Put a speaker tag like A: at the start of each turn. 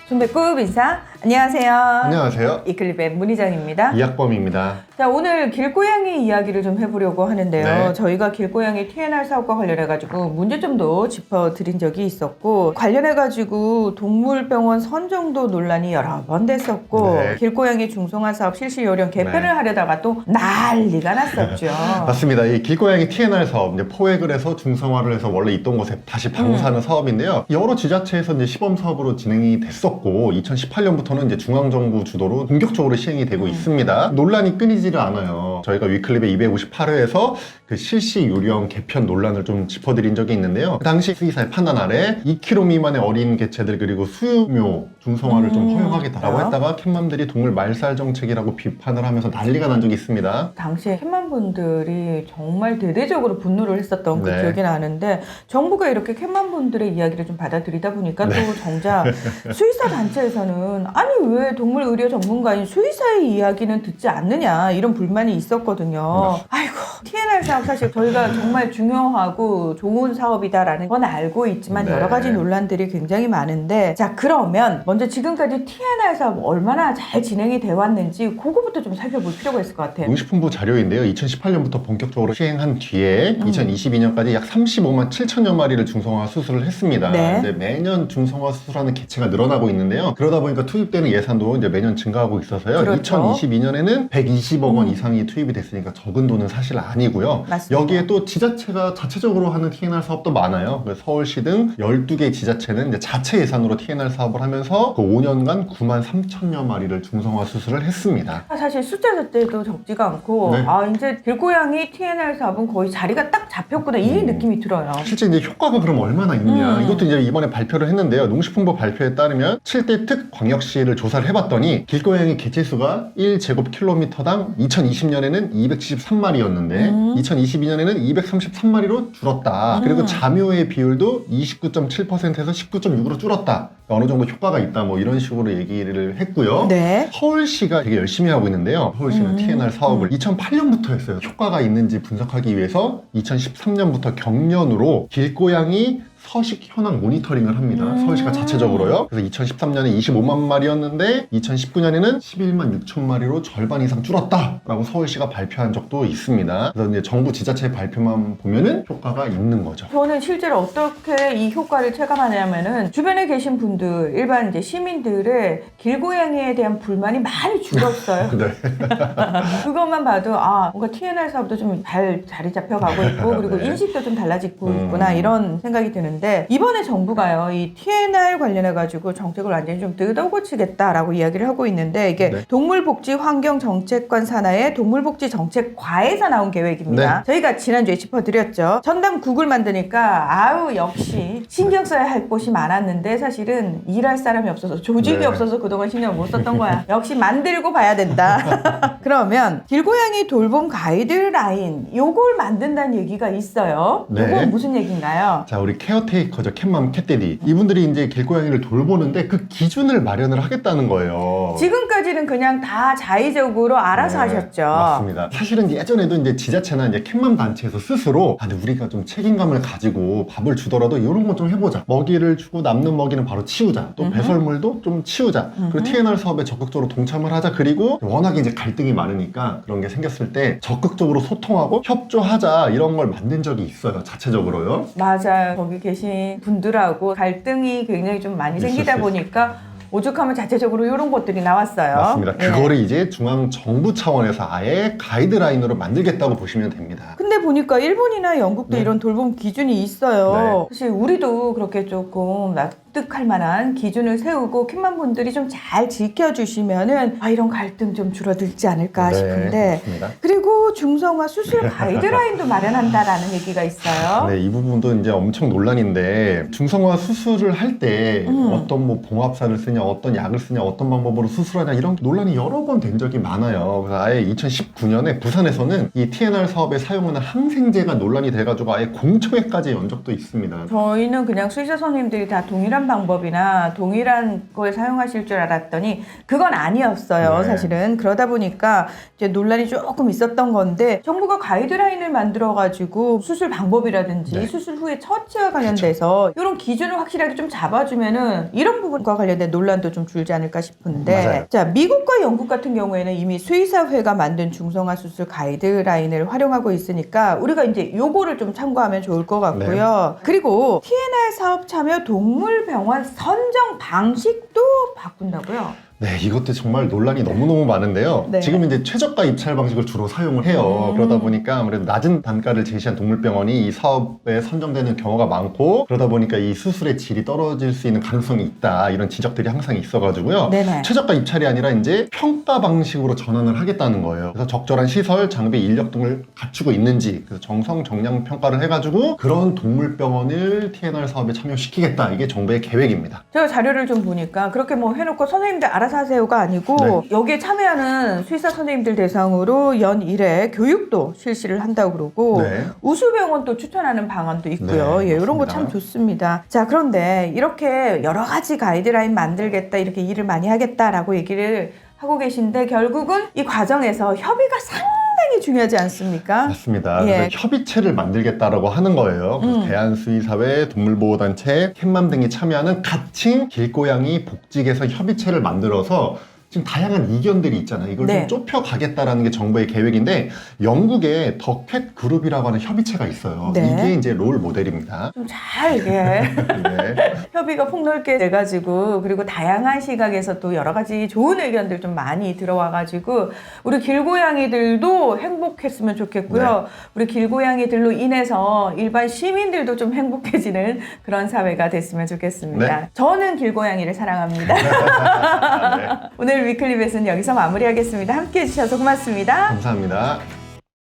A: 중배급 인사 안녕하세요.
B: 안녕하세요.
A: 이클립의 문희정입니다.
B: 이학범입니다.
A: 자, 오늘 길고양이 이야기를 좀 해보려고 하는데요.
B: 네.
A: 저희가 길고양이 TNR 사업과 관련해가지고 문제점도 짚어드린 적이 있었고, 관련해가지고 동물병원 선정도 논란이 여러 번 됐었고,
B: 네.
A: 길고양이 중성화 사업 실시 요령 개편을
B: 네.
A: 하려다가 또 난리가 났었죠.
B: 맞습니다. 이 길고양이 TNR 사업, 이제 포획을 해서 중성화를 해서 원래 있던 곳에 다시 방사하는 사업인데요. 여러 지자체에서 이제 시범 사업으로 진행이 됐었고, 2018년부터는 이제 중앙정부 주도로 본격적으로 시행이 되고 있습니다. 논란이 끊이지를 않아요. 저희가 위클립의 258회에서 그 실시 요령 개편 논란을 좀 짚어드린 적이 있는데요. 그 당시 수의사의 판단 아래 2kg 미만의 어린 개체들 그리고 수유묘 중성화를 좀 허용하겠다라고 했다가 캣맘들이 동물 말살 정책이라고 비판을 하면서 난리가 난 적이 있습니다.
A: 당시에 캣맘분들이 정말 대대적으로 분노를 했었던 그
B: 네.
A: 기억이 나는데, 정부가 이렇게 캣맘분들의 이야기를 좀 받아들이다 보니까 또 정작 수의사 단체에서는 아니 왜 동물 의료 전문가인 수의사의 이야기는 듣지 않느냐 이런 불만이 있었거든요. 아이고, TNR 사업 사실 저희가 정말 중요하고 좋은 사업이다라는 건 알고 있지만
B: 네.
A: 여러 가지 논란들이 굉장히 많은데, 자 그러면 먼저 지금까지 TNR 사업 얼마나 잘 진행이 돼 왔는지 그거부터 좀 살펴볼 필요가 있을 것 같아요.
B: 농식품부 자료인데요. 2018년부터 본격적으로 시행한 뒤에 2022년까지 약 35만 7천여 마리를 중성화 수술을 했습니다.
A: 네.
B: 이제 매년 중성화 수술하는 개체가 늘어나고 있는데요. 그러다 보니까 투입되는 예산도 이제 매년 증가하고 있어서요.
A: 그렇죠.
B: 2022년에는 120억 원 이상이 투입이 됐으니까 적은 돈은 사실 아니고요.
A: 맞습니다.
B: 여기에 또 지자체가 자체적으로 하는 TNR 사업도 많아요. 그래서 서울시 등 12개 지자체는 이제 자체 예산으로 TNR 사업을 하면서 그 5년간 9만 3천여 마리를 중성화 수술을 했습니다.
A: 사실 숫자 자체도 적지가 않고,
B: 네.
A: 아 이제 길고양이 TNR 사업은 거의 자리가 딱 잡혔구나 이 느낌이 들어요.
B: 실제 이제 효과가 그럼 얼마나 있느냐, 이것도 이제 이번에 발표를 했는데요. 농식품부 발표에 따르면 7대 특 광역시를 조사를 해봤더니 길고양이 개체수가 1제곱킬로미터당 2020년에는 273마리였는데 2022년에는 233마리로 줄었다. 그리고 잠요의 비율도 29.7%에서 19.6으로 줄었다. 어느 정도 효과가 있다, 뭐 이런 식으로 얘기를 했고요.
A: 네.
B: 서울시가 되게 열심히 하고 있는데요. 서울시는 TNR 사업을 2008년부터 했어요. 효과가 있는지 분석하기 위해서 2013년부터 경년으로 길고양이 서식 현황 모니터링을 합니다. 서울시가 자체적으로요. 그래서 2013년에 25만 마리였는데 2019년에는 11만 6천 마리로 절반 이상 줄었다라고 서울시가 발표한 적도 있습니다. 그래서 이제 정부 지자체 발표만 보면은 효과가 있는 거죠.
A: 저는 실제로 어떻게 이 효과를 체감하냐면은, 주변에 계신 분들, 일반 이제 시민들의 길고양이에 대한 불만이 많이 줄었어요.
B: 네.
A: 그것만 봐도 아 뭔가 TNR 사업도 좀 잘 자리 잡혀가고 있고, 그리고
B: 네.
A: 인식도 좀 달라지고 있구나 이런 생각이 드는데, 이번에 정부가요 이 TNR 관련해 가지고 정책을 완전히 좀 뜯어고치겠다라고 이야기를 하고 있는데, 이게
B: 네.
A: 동물복지환경정책관 산하의 동물복지정책과에서 나온 계획입니다. 저희가 지난주에 짚어드렸죠. 전담 국을 만드니까 아우 역시 신경 써야 할 곳이 많았는데 사실은 일할 사람이 없어서, 조직이
B: 네.
A: 없어서 그동안 신경 못 썼던 거야. 역시 만들고 봐야 된다. 그러면 길고양이 돌봄 가이드라인 요걸 만든다는 얘기가 있어요.
B: 네.
A: 요건 무슨 얘기인가요?
B: 자, 우리 케어테이커죠. 캣맘, 캣데디. 이분들이 이제 길고양이를 돌보는데 그 기준을 마련을 하겠다는 거예요.
A: 지금까지는 그냥 다 자의적으로 알아서
B: 네,
A: 하셨죠.
B: 맞습니다. 사실은 예전에도 이제 지자체나 이제 캣맘 단체에서 스스로 근데 우리가 좀 책임감을 가지고 밥을 주더라도 이런 거 좀 해보자. 먹이를 주고 남는 먹이는 바로 치우자. 또 배설물도 좀 치우자. 그리고 TNR 사업에 적극적으로 동참을 하자. 그리고 워낙에 이제 갈등이 많으니까 그런 게 생겼을 때 적극적으로 소통하고 협조하자, 이런 걸 만든 적이 있어요. 자체적으로요.
A: 맞아요. 거기 계신 분들하고 갈등이 굉장히 좀 많이 생기다
B: 있었어요.
A: 보니까 오죽하면 자체적으로 이런 것들이 나왔어요.
B: 맞습니다.
A: 예.
B: 그거를 이제 중앙 정부 차원에서 아예 가이드라인으로 만들겠다고 보시면 됩니다.
A: 근데 보니까 일본이나 영국도
B: 네.
A: 이런 돌봄 기준이 있어요.
B: 네.
A: 사실 우리도 그렇게 조금 납득할 만한 기준을 세우고 캣맘 분들이 좀 잘 지켜주시면은 아 이런 갈등 좀 줄어들지 않을까 싶은데,
B: 맞습니다.
A: 그리고 중성화 수술 가이드라인도 마련한다라는 얘기가 있어요.
B: 네, 이 부분도 이제 엄청 논란인데, 중성화 수술을 할 때 어떤 뭐 봉합사를 쓰냐, 어떤 약을 쓰냐, 어떤 방법으로 수술하냐, 이런 논란이 여러 번 된 적이 많아요. 그래서 아예 2019년에 부산에서는 이 TNR 사업에 사용하는 항생제가 논란이 돼가지고 아예 공청회까지 연 적도 있습니다.
A: 저희는 그냥 수의사 선생님들이 다 동일한 방법이나 동일한 걸 사용하실 줄 알았더니 그건 아니었어요.
B: 네.
A: 사실은 그러다 보니까 이제 논란이 조금 있었던 건데 정부가 가이드라인을 만들어가지고 수술 방법이라든지
B: 네.
A: 수술 후에 처치와 관련돼서 이런 기준을 확실하게 좀 잡아주면은 이런 부분과 관련된 논란도 좀 줄지 않을까 싶은데
B: 맞아요.
A: 자, 미국과 영국 같은 경우에는 이미 수의사회가 만든 중성화 수술 가이드라인을 활용하고 있으니까 우리가 이제 요거를 좀 참고하면 좋을 것 같고요. 그리고 TNR 사업 참여 동물병원 선정 방식도 바꾼다고요?
B: 네, 이것도 정말 논란이 너무너무 많은데요.
A: 네.
B: 지금 이제 최저가 입찰 방식을 주로 사용을 해요. 그러다 보니까 아무래도 낮은 단가를 제시한 동물병원이 이 사업에 선정되는 경우가 많고, 그러다 보니까 이 수술의 질이 떨어질 수 있는 가능성이 있다, 이런 지적들이 항상 있어가지고요.
A: 네네.
B: 최저가 입찰이 아니라 이제 평가 방식으로 전환을 하겠다는 거예요. 그래서 적절한 시설, 장비, 인력 등을 갖추고 있는지, 그래서 정성, 정량 평가를 해가지고 그런 동물병원을 TNR 사업에 참여시키겠다. 이게 정부의 계획입니다.
A: 제가 자료를 좀 보니까 그렇게 뭐 해놓고 선생님들 알아서 하세요가 아니고
B: 네.
A: 여기에 참여하는 수의사 선생님들 대상으로 연 1회 교육도 실시를 한다고 그러고
B: 네.
A: 우수병원도 추천하는 방안도 있고요.
B: 네,
A: 예, 이런 거
B: 맞습니다.
A: 참 좋습니다. 자, 그런데 이렇게 여러 가지 가이드라인 만들겠다, 이렇게 일을 많이 하겠다라고 얘기를 하고 계신데 결국은 이 과정에서 협의가 상당히 중요하지 않습니까?
B: 맞습니다.
A: 예.
B: 그래서 협의체를 만들겠다라고 하는 거예요. 그래서 대한수의사회, 동물보호단체, 캣맘 등이 참여하는 가칭 길고양이 복지개선 협의체를 만들어서 지금 다양한 이견들이 있잖아요. 이걸
A: 네.
B: 좀 좁혀가겠다라는 게 정부의 계획인데, 영국에 더 캣 그룹이라고 하는 협의체가 있어요.
A: 네.
B: 이게 이제 롤 모델입니다.
A: 좀 잘 이게
B: 네.
A: 협의가 폭넓게 돼가지고 그리고 다양한 시각에서 또 여러 가지 좋은 의견들 좀 많이 들어와가지고 우리 길고양이들도 행복했으면 좋겠고요. 우리 길고양이들로 인해서 일반 시민들도 좀 행복해지는 그런 사회가 됐으면 좋겠습니다.
B: 네.
A: 저는 길고양이를 사랑합니다.
B: 네.
A: 오늘 위클리벳은 여기서 마무리하겠습니다. 함께해 주셔서 고맙습니다.
B: 감사합니다.